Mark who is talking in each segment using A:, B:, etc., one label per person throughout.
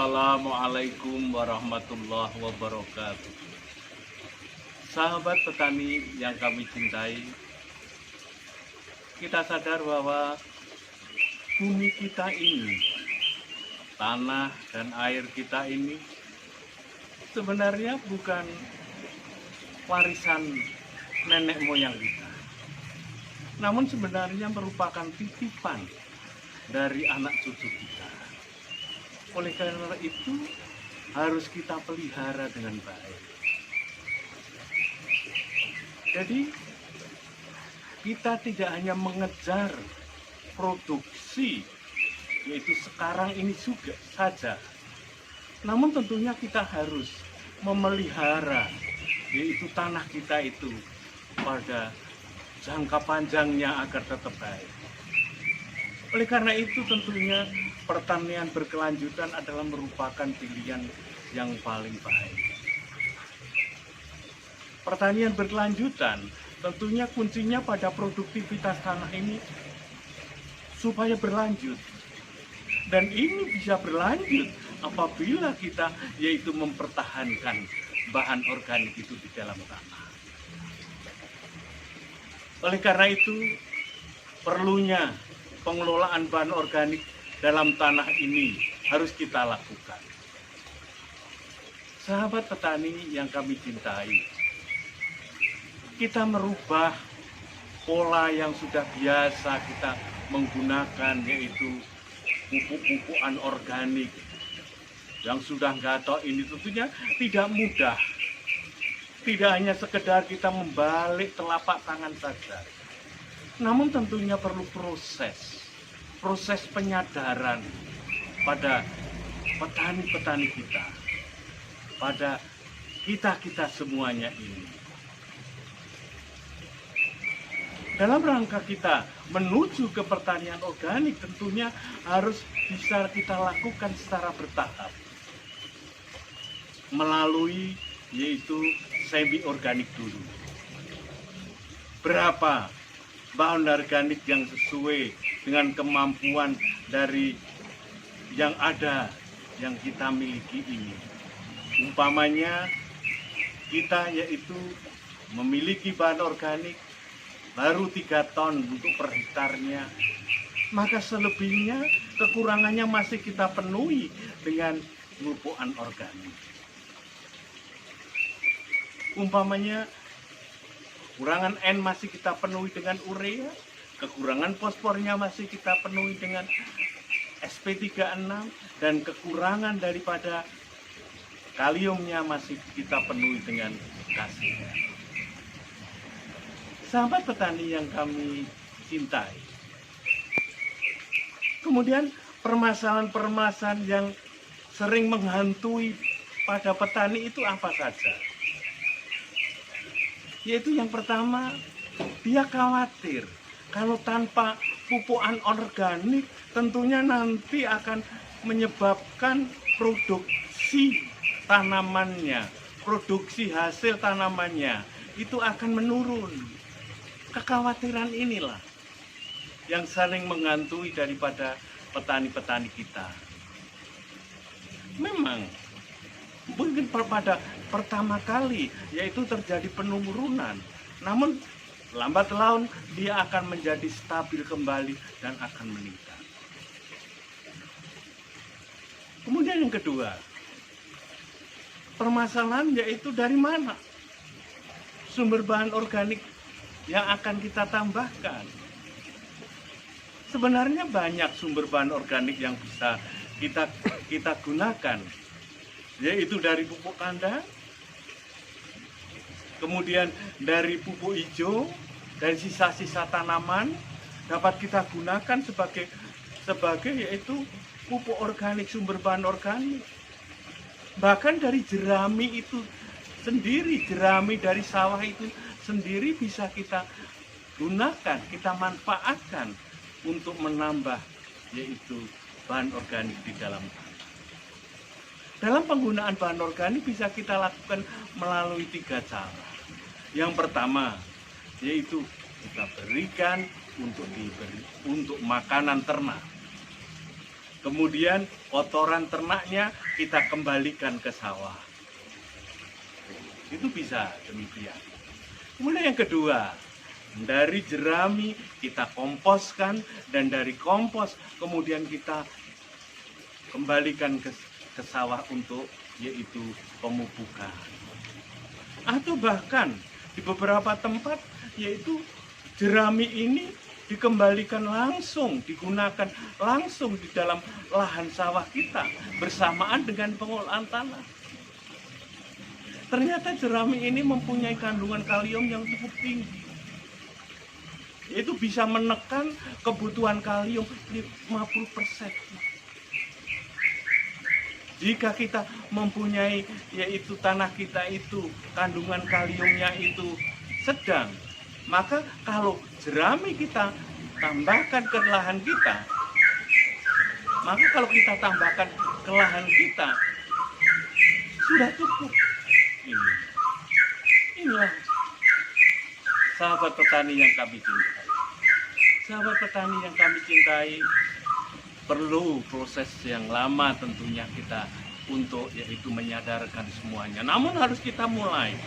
A: Assalamualaikum warahmatullahi wabarakatuh. Sahabat petani yang kami cintai, kita sadar bahwa bumi kita ini, tanah dan air kita ini sebenarnya bukan warisan nenek moyang kita, namun sebenarnya merupakan titipan dari anak cucu kita. Oleh karena itu harus kita pelihara dengan baik. Jadi kita tidak hanya mengejar produksi, yaitu sekarang ini juga saja, namun tentunya kita harus memelihara, yaitu tanah kita itu pada jangka panjangnya agar tetap baik. Oleh karena itu tentunya pertanian berkelanjutan adalah merupakan pilihan yang paling baik. Pertanian berkelanjutan tentunya kuncinya pada produktivitas tanah ini supaya berlanjut. Dan ini bisa berlanjut apabila kita yaitu mempertahankan bahan organik itu di dalam tanah. Oleh karena itu perlunya pengelolaan bahan organik dalam tanah ini harus kita lakukan. Sahabat petani yang kami cintai, kita merubah pola yang sudah biasa kita menggunakan, yaitu pupuk-pupukan organik yang sudah gatal ini tentunya tidak mudah. Tidak hanya sekedar kita membalik telapak tangan saja, namun tentunya perlu proses penyadaran pada petani-petani kita, pada kita semuanya ini. Dalam rangka kita menuju ke pertanian organik tentunya harus bisa kita lakukan secara bertahap, melalui yaitu semi organik dulu. Berapa bahan organik yang sesuai dengan kemampuan dari yang ada, yang kita miliki ini. Umpamanya kita yaitu memiliki bahan organik baru 3 ton untuk per hektarnya, maka selebihnya kekurangannya masih kita penuhi dengan pupukan organik. Umpamanya kekurangan N masih kita penuhi dengan urea, kekurangan fosfornya masih kita penuhi dengan SP36, dan kekurangan daripada kaliumnya masih kita penuhi dengan kalsium. Sahabat petani yang kami cintai, kemudian permasalahan-permasalahan yang sering menghantui pada petani itu apa saja? Yaitu yang pertama, dia khawatir kalau tanpa pupukan organik tentunya nanti akan menyebabkan produksi tanamannya, produksi hasil tanamannya itu akan menurun. Kekhawatiran inilah yang saling menghantui daripada petani-petani kita. Memang mungkin pada pertama kali yaitu terjadi penurunan, namun lambat laun dia akan menjadi stabil kembali dan akan meningkat. Kemudian yang kedua, permasalahan yaitu dari mana sumber bahan organik yang akan kita tambahkan. Sebenarnya banyak sumber bahan organik yang bisa kita gunakan, yaitu dari pupuk kandang, kemudian dari pupuk hijau, dari sisa-sisa tanaman dapat kita gunakan sebagai yaitu pupuk organik, sumber bahan organik. Bahkan dari jerami itu sendiri, jerami dari sawah itu sendiri bisa kita gunakan, kita manfaatkan untuk menambah yaitu bahan organik di dalam tanah. Dalam penggunaan bahan organik bisa kita lakukan melalui 3 cara. Yang pertama yaitu kita berikan untuk makanan ternak. Kemudian kotoran ternaknya kita kembalikan ke sawah. Itu bisa demikian. Kemudian yang kedua, dari jerami kita komposkan, dan dari kompos kemudian kita kembalikan ke sawah untuk yaitu pemupukan. Atau bahkan di beberapa tempat yaitu jerami ini dikembalikan langsung, digunakan langsung di dalam lahan sawah kita bersamaan dengan pengolahan tanah. Ternyata jerami ini mempunyai kandungan kalium yang cukup tinggi. Itu bisa menekan kebutuhan kalium 50%. Jika kita mempunyai yaitu tanah kita itu kandungan kaliumnya itu sedang, maka kalau jerami kita tambahkan ke lahan kita, maka kalau kita tambahkan ke lahan kita sudah cukup. Inilah sahabat petani yang kami cintai. Sahabat petani yang kami cintai, perlu proses yang lama tentunya kita untuk yaitu menyadarkan semuanya. Namun harus kita mulai.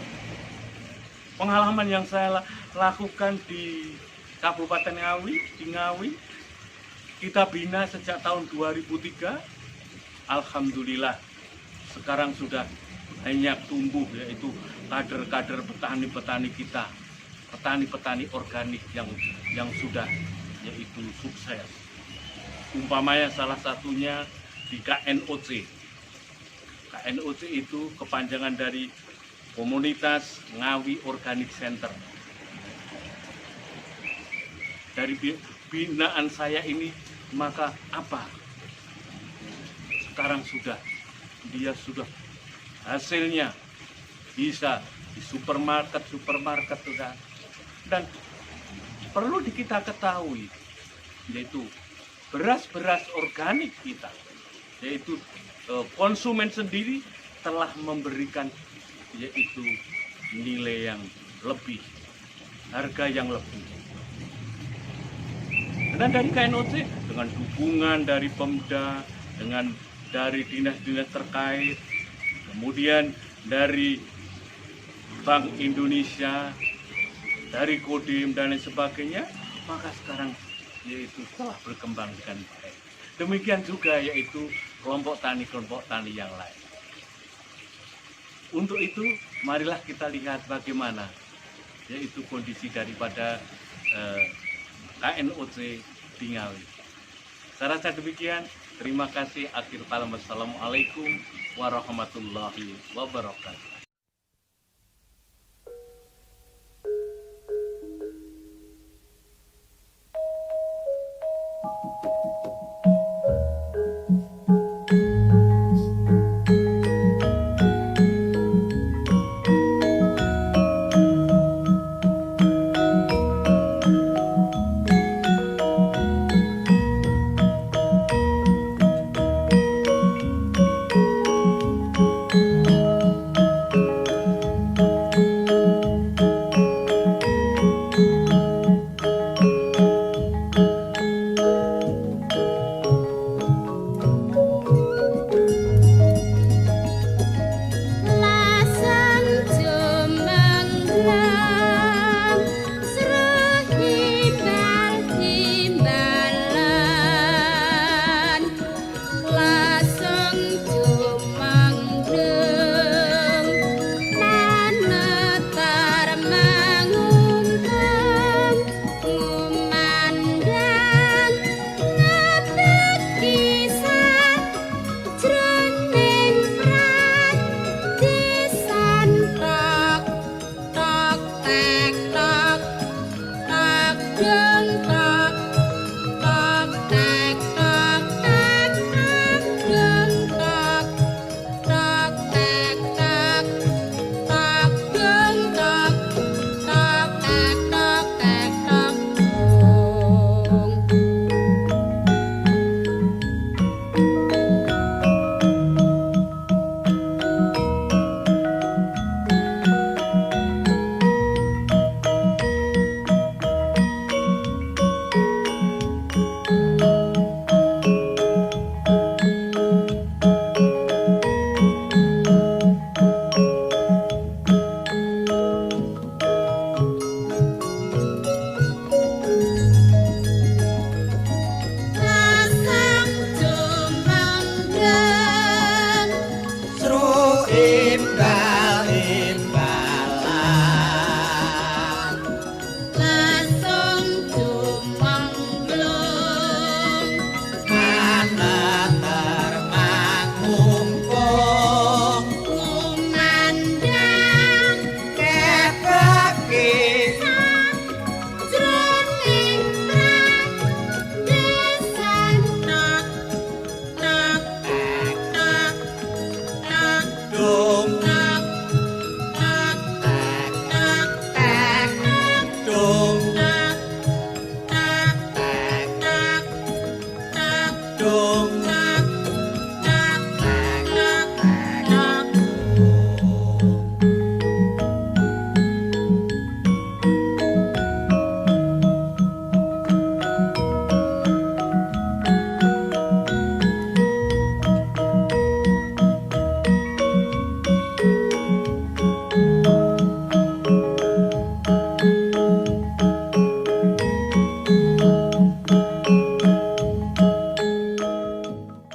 A: Pengalaman yang saya lakukan di Kabupaten Ngawi, di Ngawi, kita bina sejak tahun 2003. Alhamdulillah sekarang sudah banyak tumbuh yaitu kader-kader petani-petani kita, petani-petani organik yang sudah yaitu sukses. Umpamanya salah satunya di KNOC. KNOC itu kepanjangan dari Komunitas Ngawi Organic Center. Dari binaan saya ini, maka apa? Sekarang dia sudah hasilnya bisa di supermarket sudah. Dan perlu kita ketahui yaitu beras-beras organik kita, yaitu konsumen sendiri telah memberikan yaitu nilai yang lebih, harga yang lebih. Dan dari KNOC dengan dukungan dari Pemda, dari dinas-dinas terkait, kemudian dari Bank Indonesia, dari Kodim dan lain sebagainya, maka sekarang yaitu telah berkembang dengan baik. Demikian juga yaitu kelompok tani yang lain. Untuk itu, marilah kita lihat bagaimana yaitu kondisi daripada KNOC di Ngawi. Saya rasa demikian. Terima kasih. Akhir kalam. Wassalamualaikum warahmatullahi wabarakatuh.